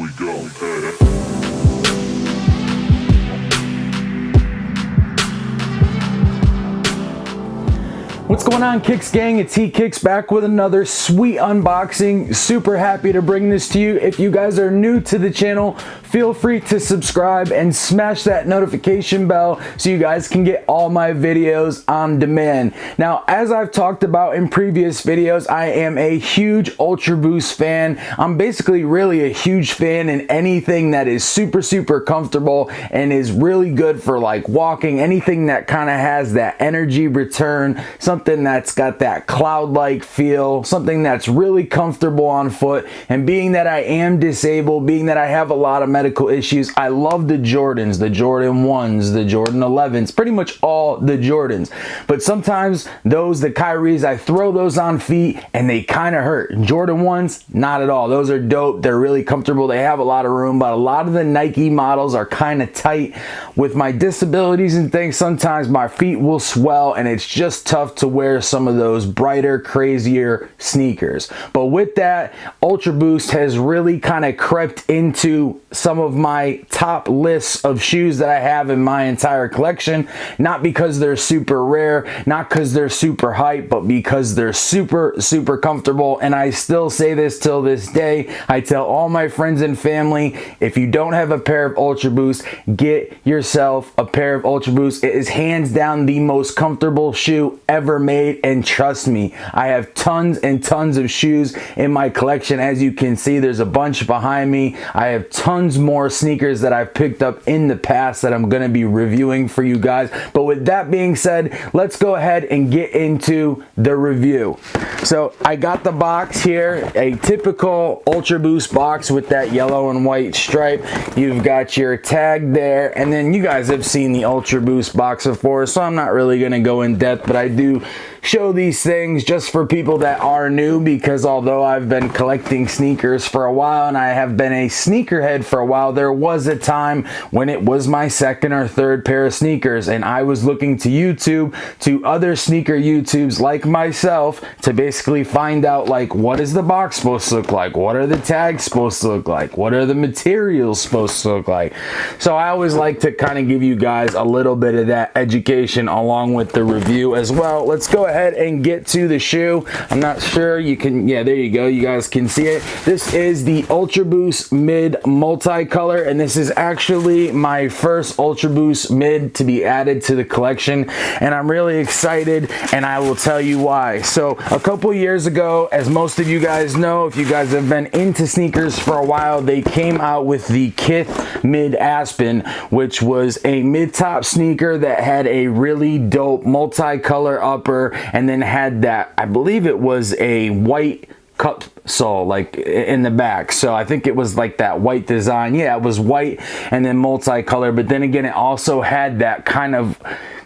we go. What's going on, Kicks gang? It's Kicks back with another sweet unboxing. Super happy to bring this to you. If you guys are new to the channel, feel free to subscribe and smash that notification bell so you guys can get all my videos on demand. Now, as I've talked about in previous videos, I am a huge Ultraboost fan. I'm basically really a huge fan in anything that is super comfortable and is really good for like walking, anything that kind of has that energy return, something that's got that cloud-like feel, something that's really comfortable on foot. And being that I am disabled, being that I have a lot of medical issues, I love the Jordans, the Jordan 1s, the Jordan 11s, pretty much all the Jordans. But sometimes the Kyries, I throw those on feet and they kind of hurt. Jordan 1s, not at all. Those are dope. They're really comfortable. They have a lot of room, but a lot of the Nike models are kind of tight. With my disabilities and things, sometimes my feet will swell and it's just tough to wear some of those brighter, crazier sneakers. But with that, Ultraboost has really kind of crept into some of my top lists of shoes that I have in my entire collection. Not because they're super rare, not because they're super hype, but because they're super comfortable. And I still say this till this day. I tell all my friends and family, if you don't have a pair of Ultraboost, get yourself a pair of Ultraboost. It is hands down the most comfortable shoe ever made, and trust me, I have tons and tons of shoes in my collection. As you can see, there's a bunch behind me. I have tons more sneakers that I've picked up in the past that I'm going to be reviewing for you guys. But with that being said, let's go ahead and get into the review. So I got the box here, a typical Ultraboost box with that yellow and white stripe. You've got your tag there, and then you guys have seen the Ultraboost box before, so I'm not really going to go in depth, but I do show these things just for people that are new, because although I've been collecting sneakers for a while and I have been a sneakerhead for a while, there was a time when it was my second or third pair of sneakers and I was looking to YouTube, to other sneaker YouTubes like myself, to basically find out, like, what is the box supposed to look like? What are the tags supposed to look like? What are the materials supposed to look like? So I always like to kind of give you guys a little bit of that education along with the review as well. Let's go ahead and get to the shoe. I'm not sure you can, yeah, there you go, you guys can see it. This is the Ultraboost Mid Multicolor, and this is actually my first Ultraboost Mid to be added to the collection, and I'm really excited, and I will tell you why. So a couple years ago, as most of you guys know, if you guys have been into sneakers for a while, they came out with the Kith Mid Aspen, which was a mid-top sneaker that had a really dope multicolor upper, and then had that, I believe it was a white cup sole like in the back. So I think it was like that white design. Yeah, it was white and then multicolor, but then again, it also had that kind of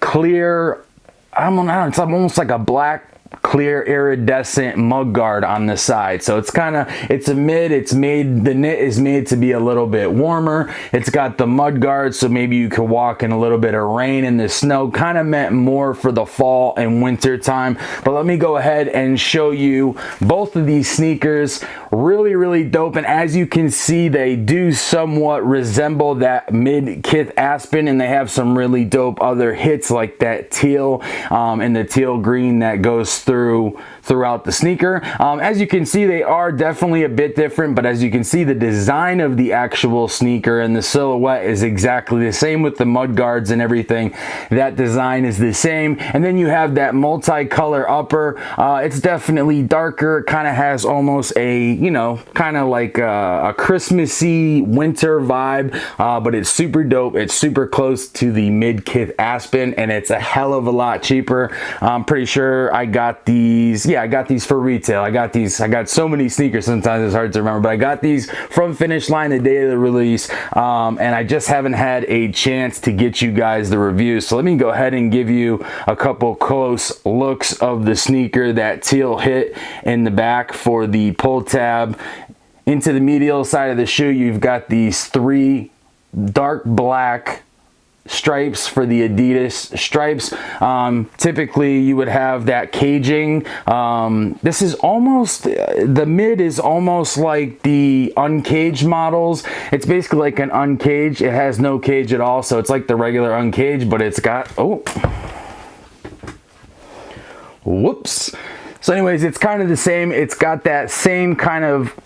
clear, I don't know, it's almost like a black clear iridescent mud guard on the side. So it's kind of, it's a mid, it's made, the knit is made to be a little bit warmer. It's got the mud guard, so maybe you could walk in a little bit of rain and the snow, kind of meant more for the fall and winter time. But let me go ahead and show you both of these sneakers. Really dope, and as you can see, they do somewhat resemble that mid Kith Aspen, and they have some really dope other hits like that teal and the teal green that goes throughout the sneaker. As you can see, they are definitely a bit different, but as you can see, the design of the actual sneaker and the silhouette is exactly the same with the mud guards and everything. That design is the same, and then you have that multicolor upper. It's definitely darker. It kind of has almost a, you know, kind of like a Christmassy winter vibe, but it's super dope. It's super close to the mid Kith Aspen, and it's a hell of a lot cheaper. I'm pretty sure I got these, yeah, I got these for retail. I got so many sneakers, sometimes it's hard to remember, but I got these from Finish Line the day of the release, and I just haven't had a chance to get you guys the review. So let me go ahead and give you a couple close looks of the sneaker. That teal hit in the back for the pull tab. Into the medial side of the shoe, you've got these three dark black stripes for the Adidas stripes. Typically you would have that caging. This is almost, the mid is almost like the uncaged models. It's basically like an uncaged. It has no cage at all, so it's like the regular uncaged, but it's got, oh, whoops. So anyways, it's kind of the same. It's got that same kind of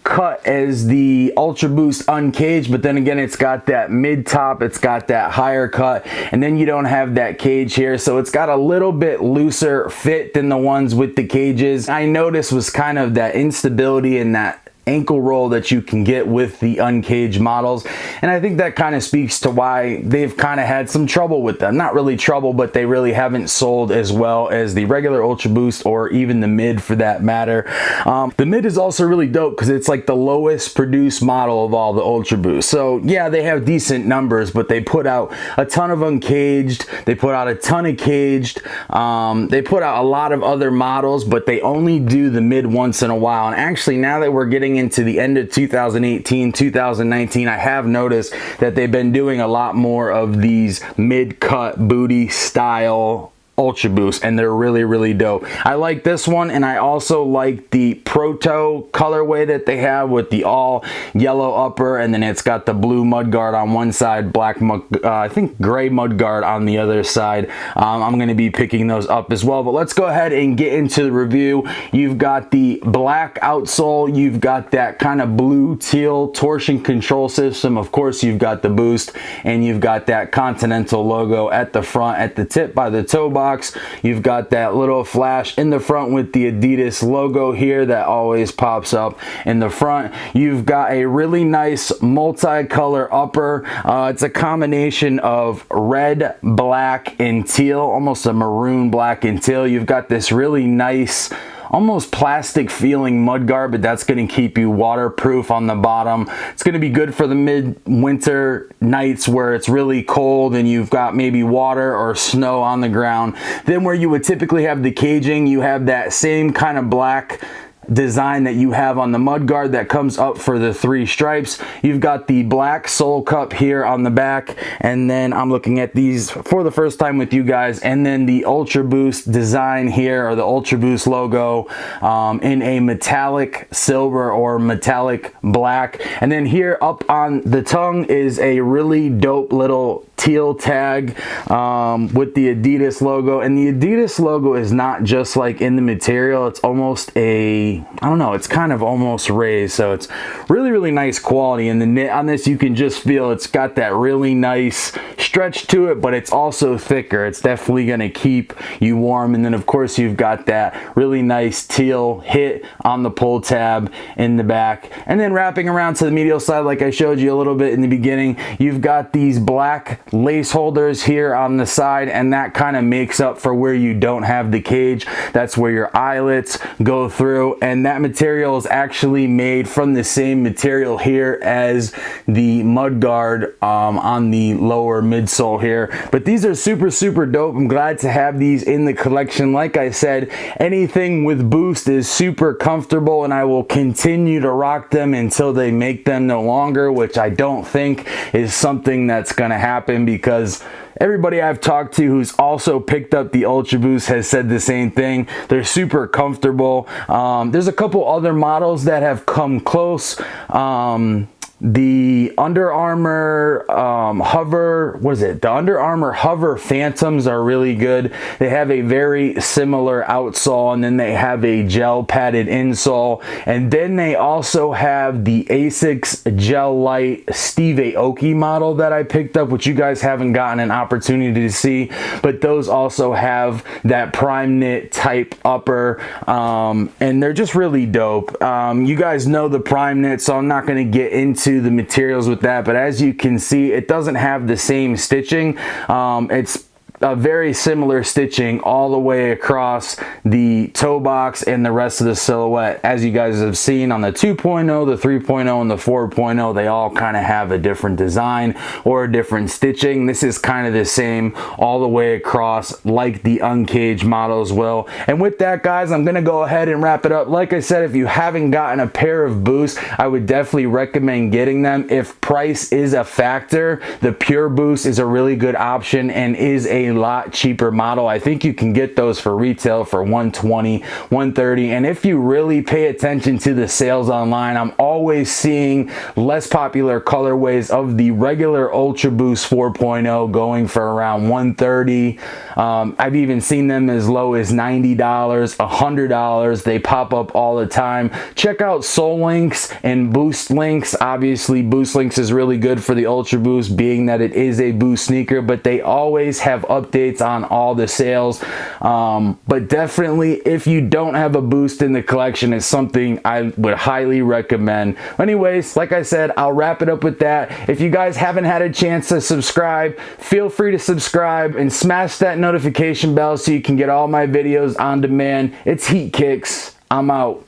cut as the Ultraboost uncaged, but then again, it's got that mid top, it's got that higher cut, and then you don't have that cage here, so it's got a little bit looser fit than the ones with the cages. I noticed was kind of that instability in that ankle roll that you can get with the uncaged models, and I think that kind of speaks to why they've kind of had some trouble with them. Not really trouble, but they really haven't sold as well as the regular Ultraboost or even the mid for that matter. The mid is also really dope because it's like the lowest produced model of all the Ultraboost. So yeah, they have decent numbers, but they put out a ton of uncaged, they put out a ton of caged, they put out a lot of other models, but they only do the mid once in a while. And actually, now that we're getting into the end of 2018, 2019, I have noticed that they've been doing a lot more of these mid-cut booty style Ultraboost, and they're really, really dope. I like this one, and I also like the Proto colorway that they have with the all yellow upper, and then it's got the blue mudguard on one side, black I think gray mudguard on the other side. I'm going to be picking those up as well, but let's go ahead and get into the review. You've got the black outsole, you've got that kind of blue teal torsion control system, of course you've got the boost, and you've got that Continental logo at the front, at the tip by the toe box. You've got that little flash in the front with the Adidas logo here that always pops up in the front. You've got a really nice multicolor upper. It's a combination of red, black, and teal, almost a maroon, black, and teal. You've got this really nice almost plastic feeling mudguard, but that's going to keep you waterproof on the bottom. It's going to be good for the mid-winter nights where it's really cold and you've got maybe water or snow on the ground. Then where you would typically have the caging, you have that same kind of black design that you have on the mudguard that comes up for the 3 stripes. You've got the black sole cup here on the back, and then I'm looking at these for the first time with you guys, and then the Ultraboost design here, or the Ultraboost logo, in a metallic silver or metallic black. And then here up on the tongue is a really dope little teal tag with the Adidas logo, and the Adidas logo is not just like in the material, it's almost a, I don't know, it's kind of almost raised, so it's really, really nice quality. And the knit on this, you can just feel it's got that really nice stretch to it, but it's also thicker. It's definitely going to keep you warm. And then of course you've got that really nice teal hit on the pull tab in the back. And then wrapping around to the medial side, like I showed you a little bit in the beginning, you've got these black lace holders here on the side, and that kind of makes up for where you don't have the cage. That's where your eyelets go through, and that material is actually made from the same material here as the mudguard on the lower midsole here. But these are super, super dope. I'm glad to have these in the collection. Like I said, anything with boost is super comfortable, and I will continue to rock them until they make them no longer, which I don't think is something that's going to happen, because everybody I've talked to who's also picked up the Ultraboost has said the same thing. They're super comfortable. There's a couple other models that have come close. The Under Armour Hover, what is it? The Under Armour Hover Phantoms are really good. They have a very similar outsole, and then they have a gel padded insole. And then they also have the Asics Gel Light Steve Aoki model that I picked up, which you guys haven't gotten an opportunity to see. But those also have that prime knit type upper, and they're just really dope. You guys know the prime knit, so I'm not going to get into the materials with that, but as you can see, it doesn't have the same stitching. It's a very similar stitching all the way across the toe box and the rest of the silhouette. As you guys have seen on the 2.0, the 3.0, and the 4.0, they all kind of have a different design or a different stitching. This is kind of the same all the way across, like the uncaged models will. And with that, guys, I'm gonna go ahead and wrap it up. Like I said, if you haven't gotten a pair of boosts, I would definitely recommend getting them. If price is a factor, the Pure Boost is a really good option and is a lot cheaper model. I think you can get those for retail for $120, $130. And if you really pay attention to the sales online, I'm always seeing less popular colorways of the regular Ultraboost 4.0 going for around $130. I've even seen them as low as $90, $100. They pop up all the time. Check out Soul Links and Boost Links. Obviously, Boost Links is really good for the Ultraboost, being that it is a Boost sneaker, but they always have updates on all the sales. But definitely, if you don't have a Boost in the collection, it's something I would highly recommend. Anyways, like I said, I'll wrap it up with that. If you guys haven't had a chance to subscribe, feel free to subscribe and smash that notification bell so you can get all my videos on demand. It's Heat Kicks. I'm out.